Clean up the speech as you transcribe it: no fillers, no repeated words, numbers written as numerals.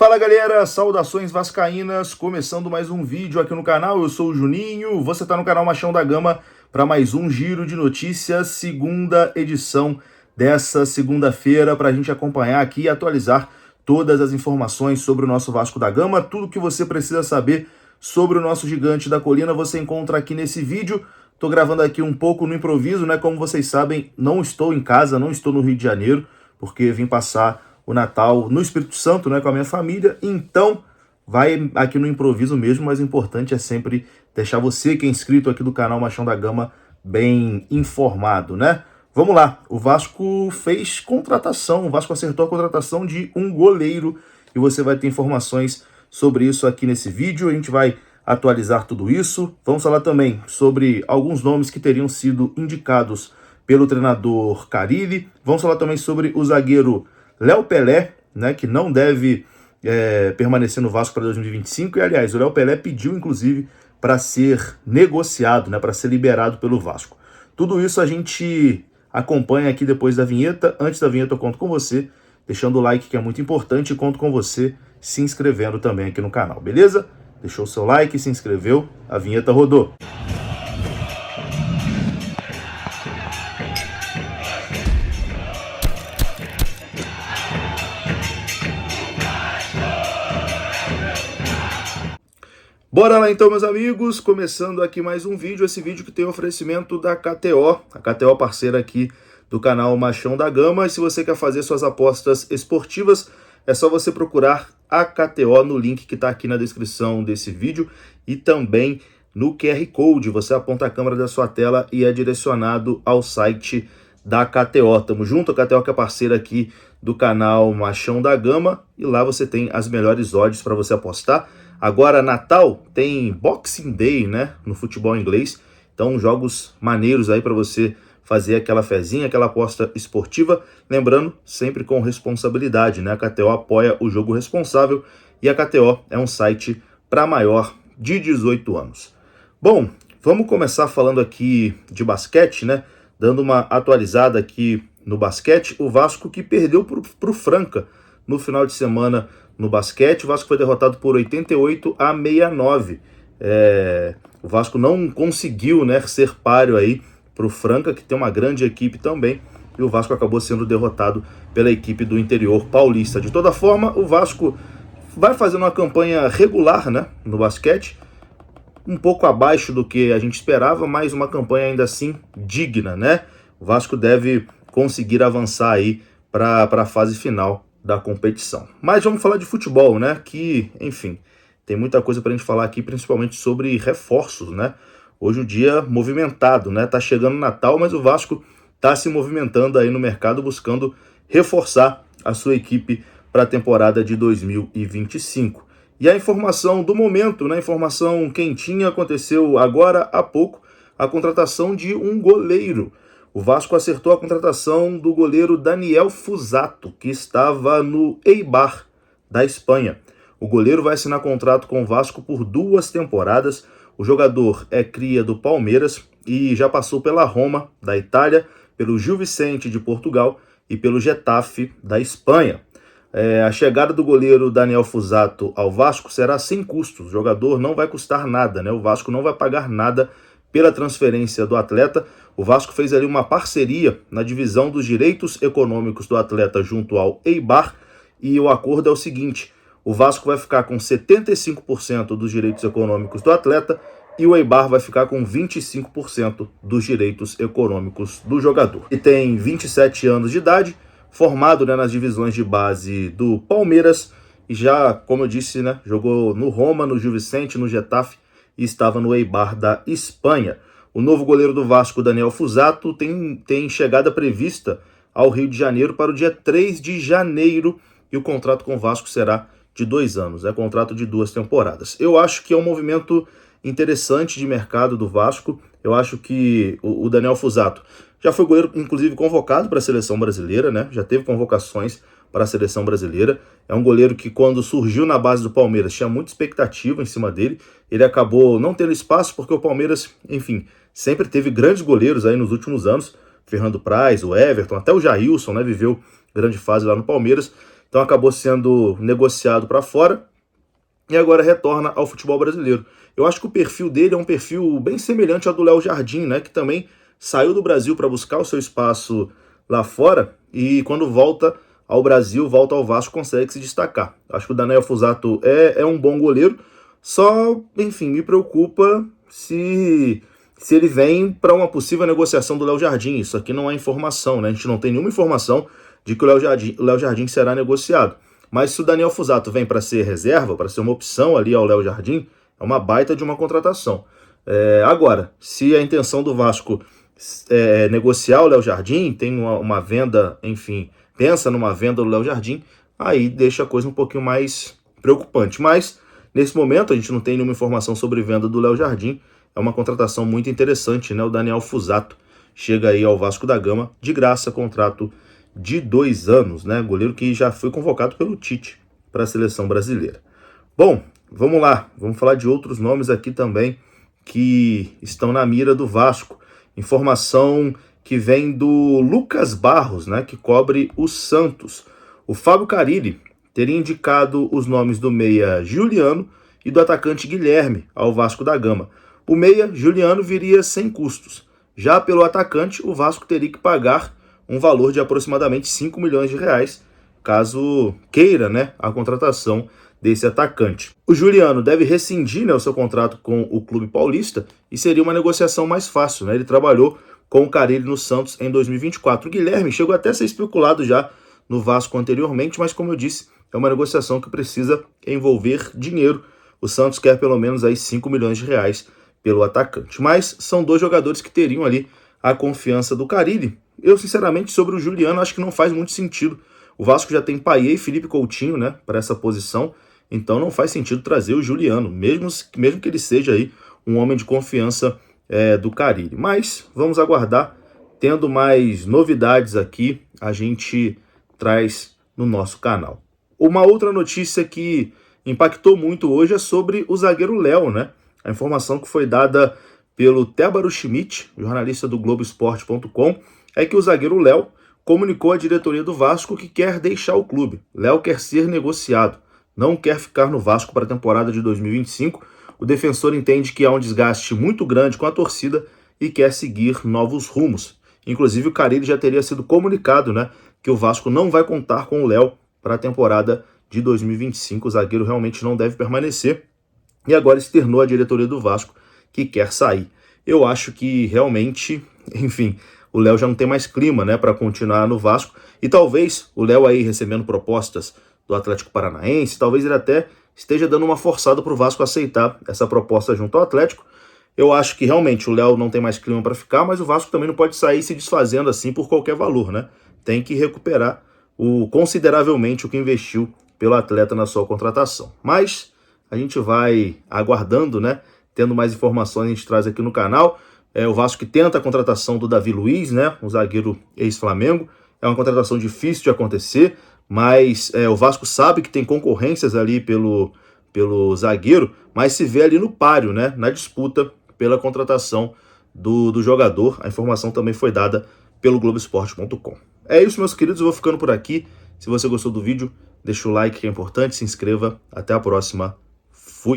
Fala galera, saudações vascaínas, começando mais um vídeo aqui no canal, eu sou o Juninho, você está no canal Machão da Gama para mais um giro de notícias, segunda edição dessa segunda-feira, para a gente acompanhar aqui e atualizar todas as informações sobre o nosso Vasco da Gama, tudo que você precisa saber sobre o nosso gigante da colina você encontra aqui nesse vídeo. Estou gravando aqui um pouco no improviso, né? Como vocês sabem, não estou em casa, não estou no Rio de Janeiro, porque vim passar o Natal no Espírito Santo, né, com a minha família, então vai aqui no improviso mesmo, mas o importante é sempre deixar você que é inscrito aqui do canal Machão da Gama bem informado, né? Vamos lá, o Vasco fez contratação, o Vasco acertou a contratação de um goleiro e você vai ter informações sobre isso aqui nesse vídeo, a gente vai atualizar tudo isso, vamos falar também sobre alguns nomes que teriam sido indicados pelo treinador Carille, vamos falar também sobre o zagueiro Léo Pelé, né, que não deve permanecer no Vasco para 2025, e aliás, o Léo Pelé pediu inclusive para ser negociado, né, para ser liberado pelo Vasco. Tudo isso a gente acompanha aqui depois da vinheta. Antes da vinheta eu conto com você, deixando o like que é muito importante, e conto com você se inscrevendo também aqui no canal, beleza? Deixou o seu like, se inscreveu, a vinheta rodou. Bora lá então, meus amigos, começando aqui mais um vídeo, esse vídeo que tem oferecimento da KTO, a KTO parceira aqui do canal Machão da Gama, e se você quer fazer suas apostas esportivas, é só você procurar a KTO no link que está aqui na descrição desse vídeo e também no QR Code, você aponta a câmera da sua tela e é direcionado ao site da KTO. Tamo junto, a KTO que é parceira aqui do canal Machão da Gama, e lá você tem as melhores odds para você apostar. Agora, Natal tem Boxing Day, né, no futebol inglês, então jogos maneiros aí para você fazer aquela fezinha, aquela aposta esportiva, lembrando, sempre com responsabilidade, né, a KTO apoia o jogo responsável e a KTO é um site para maior de 18 anos. Bom, vamos começar falando aqui de basquete, né, dando uma atualizada aqui no basquete, o Vasco que perdeu para o Franca no final de semana no basquete, o Vasco foi derrotado por 88-69. O Vasco não conseguiu, né, ser páreo aí para o Franca, que tem uma grande equipe também, e o Vasco acabou sendo derrotado pela equipe do interior paulista. De toda forma, o Vasco vai fazendo uma campanha regular, né, no basquete, um pouco abaixo do que a gente esperava, mas uma campanha ainda assim digna, né? O Vasco deve conseguir avançar aí para a fase final da competição. Mas vamos falar de futebol, né? Que, enfim, tem muita coisa para a gente falar aqui, principalmente sobre reforços, né? Hoje o dia movimentado, né? Tá chegando o Natal, mas o Vasco tá se movimentando aí no mercado, buscando reforçar a sua equipe para a temporada de 2025. E a informação do momento, né? Informação quentinha, aconteceu agora há pouco, a contratação de um goleiro. O Vasco acertou a contratação do goleiro Daniel Fuzato, que estava no Eibar, da Espanha. O goleiro vai assinar contrato com o Vasco por 2 temporadas. O jogador é cria do Palmeiras e já passou pela Roma, da Itália, pelo Gil Vicente, de Portugal, e pelo Getafe, da Espanha. A chegada do goleiro Daniel Fuzato ao Vasco será sem custos. O jogador não vai custar nada, né? O Vasco não vai pagar nada pela transferência do atleta. O Vasco fez ali uma parceria na divisão dos direitos econômicos do atleta junto ao Eibar, e o acordo é o seguinte: o Vasco vai ficar com 75% dos direitos econômicos do atleta e o Eibar vai ficar com 25% dos direitos econômicos do jogador. Ele tem 27 anos de idade, formado, né, nas divisões de base do Palmeiras, e já, como eu disse, né, jogou no Roma, no Gil Vicente, no Getafe e estava no Eibar da Espanha. O novo goleiro do Vasco, Daniel Fuzato, tem chegada prevista ao Rio de Janeiro para o dia 3 de janeiro e o contrato com o Vasco será de 2 anos, é contrato de 2 temporadas. Eu acho que é um movimento interessante de mercado do Vasco. Eu acho que o Daniel Fuzato já foi goleiro, inclusive, convocado para a seleção brasileira, né? Já teve convocações para a seleção brasileira. É um goleiro que, quando surgiu na base do Palmeiras, tinha muita expectativa em cima dele. Ele acabou não tendo espaço porque o Palmeiras, enfim, sempre teve grandes goleiros aí nos últimos anos. Fernando Praz, o Everton, até o Jailson, né, viveu grande fase lá no Palmeiras. então acabou sendo negociado para fora e agora retorna ao futebol brasileiro. Eu acho que o perfil dele é um perfil bem semelhante ao do Léo Jardim, né, que também saiu do Brasil para buscar o seu espaço lá fora e quando volta ao Brasil, volta ao Vasco, consegue se destacar. Acho que o Daniel Fuzato é um bom goleiro, só, enfim, me preocupa se ele vem para uma possível negociação do Léo Jardim. Isso aqui não é informação, né? A gente não tem nenhuma informação de que o Léo Jardim será negociado. Mas se o Daniel Fuzato vem para ser reserva, para ser uma opção ali ao Léo Jardim, é uma baita de uma contratação. Agora, se a intenção do Vasco é negociar o Léo Jardim, tem uma venda, enfim, pensa numa venda do Léo Jardim, aí deixa a coisa um pouquinho mais preocupante. Mas, nesse momento, a gente não tem nenhuma informação sobre venda do Léo Jardim. É uma contratação muito interessante, né? O Daniel Fuzato chega aí ao Vasco da Gama, de graça, contrato de 2 anos, né? Goleiro que já foi convocado pelo Tite para a seleção brasileira. Bom, vamos lá. Vamos falar de outros nomes aqui também que estão na mira do Vasco. Informação que vem do Lucas Barros, né, que cobre o Santos. O Fábio Carille teria indicado os nomes do meia Juliano e do atacante Guilherme ao Vasco da Gama. O meia Juliano viria sem custos. Já pelo atacante, o Vasco teria que pagar um valor de aproximadamente 5 milhões de reais, caso queira, né, a contratação desse atacante. O Juliano deve rescindir, né, o seu contrato com o clube paulista e seria uma negociação mais fácil, né? Ele trabalhou com o Carille no Santos em 2024. O Guilherme chegou até a ser especulado já no Vasco anteriormente, mas como eu disse, é uma negociação que precisa envolver dinheiro. O Santos quer pelo menos aí 5 milhões de reais pelo atacante. Mas são 2 jogadores que teriam ali a confiança do Carille. Eu, sinceramente, sobre o Juliano, acho que não faz muito sentido. O Vasco já tem Payet e Felipe Coutinho, né, para essa posição. Então não faz sentido trazer o Juliano, mesmo que ele seja aí um homem de confiança do Carille. Mas vamos aguardar, tendo mais novidades aqui, a gente traz no nosso canal. Uma outra notícia que impactou muito hoje é sobre o zagueiro Léo, né? A informação que foi dada pelo Tébaro Schmidt, jornalista do Globoesporte.com, é que o zagueiro Léo comunicou à diretoria do Vasco que quer deixar o clube. Léo quer ser negociado, não quer ficar no Vasco para a temporada de 2025. O defensor entende que há um desgaste muito grande com a torcida e quer seguir novos rumos. Inclusive, o Carille já teria sido comunicado, né, que o Vasco não vai contar com o Léo para a temporada de 2025. O zagueiro realmente não deve permanecer. E agora externou a diretoria do Vasco que quer sair. Eu acho que realmente, enfim, o Léo já não tem mais clima, né, para continuar no Vasco. E talvez o Léo aí recebendo propostas do Atlético Paranaense, talvez ele até esteja dando uma forçada para o Vasco aceitar essa proposta junto ao Atlético. Eu acho que realmente o Léo não tem mais clima para ficar, mas o Vasco também não pode sair se desfazendo assim por qualquer valor, né? Tem que recuperar consideravelmente o que investiu pelo atleta na sua contratação. Mas a gente vai aguardando, né? Tendo mais informações, a gente traz aqui no canal. O Vasco que tenta a contratação do Davi Luiz, né? Um zagueiro ex-Flamengo. É uma contratação difícil de acontecer, mas o Vasco sabe que tem concorrências ali pelo zagueiro, mas se vê ali no páreo, né? Na disputa pela contratação do jogador. A informação também foi dada pelo Globoesporte.com. É isso, meus queridos. Eu vou ficando por aqui. Se você gostou do vídeo, deixa o like que é importante, se inscreva. Até a próxima.